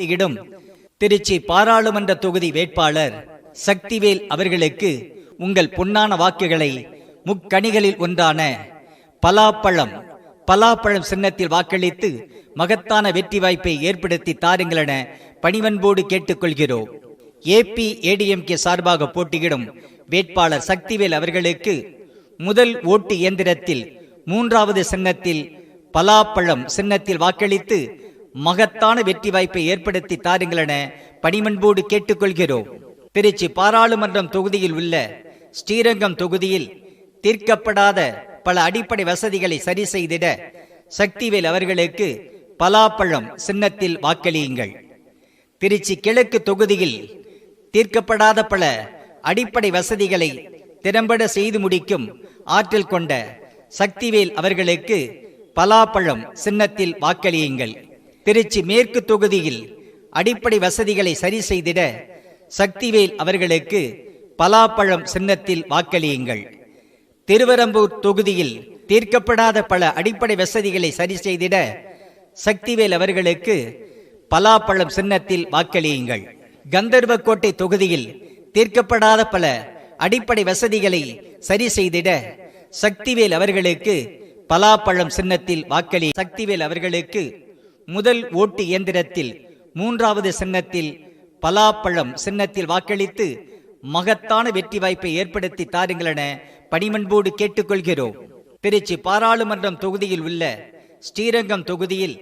போட்டியிடும் திருச்சி பாராளுமன்ற தொகுதி வேட்பாளர் சக்திவேல் அவர்களுக்கு உங்கள் பொன்னான வாக்குகளை முக்கணிகளில் ஒன்றான பலாப்பழம் சின்னத்தில் வாக்களித்து மகத்தான வெற்றி வாய்ப்பை ஏற்படுத்தி தாருங்கள் என பணிவன்போடு கேட்டுக்கொள்கிறோம். APADMK சார்பாக போட்டியிடும் வேட்பாளர் சக்திவேல் அவர்களுக்கு முதல் ஓட்டு இயந்திரத்தில் 3வது சின்னத்தில் பலாப்பழம் சின்னத்தில் வாக்களித்து மகத்தான வெற்றி வாய்ப்பை ஏற்படுத்தி தாருங்கள் என பணிவன்போடு கேட்டுக்கொள்கிறோம். திருச்சி பாராளுமன்றம் தொகுதியில் உள்ள ஸ்ரீரங்கம் தொகுதியில் தீர்க்கப்படாத பல அடிப்படை வசதிகளை சரி செய்திட சக்திவேல் அவர்களுக்கு பலாப்பழம் சின்னத்தில் வாக்களியுங்கள். திருச்சி கிழக்கு தொகுதியில் தீர்க்கப்படாத பல அடிப்படை வசதிகளை திறம்பட செய்து முடிக்கும் ஆற்றல் கொண்ட சக்திவேல் அவர்களுக்கு பலாப்பழம் சின்னத்தில் வாக்களியுங்கள். திருச்சி மேற்கு தொகுதியில் அடிப்படை வசதிகளை சரி செய்திட சக்திவேல் அவர்களுக்கு பலாப்பழம் சின்னத்தில் வாக்களியுங்கள். திருவரம்பூர் தொகுதியில் தீர்க்கப்படாத பல அடிப்படை வசதிகளை சரி செய்திட சக்திவேல் அவர்களுக்கு பலாப்பழம் சின்னத்தில் வாக்களியுங்கள். கந்தர்வக்கோட்டை தொகுதியில் தீர்க்கப்படாத பல அடிப்படை வசதிகளை சரி செய்திட சக்திவேல் அவர்களுக்கு பலாப்பழம் சின்னத்தில் வாக்களி. சக்திவேல் அவர்களுக்கு முதல் ஓட்டு இயந்திரத்தில் 3வது சின்னத்தில் பலாப்பழம் சின்னத்தில் வாக்களித்து மகத்தான வெற்றி வாய்ப்பை ஏற்படுத்தி தாருங்கள் என பணிவன்போடு கேட்டுக்கொள்கிறோம். திருச்சி பாராளுமன்றம் தொகுதியில் உள்ள ஸ்ரீரங்கம் தொகுதியில்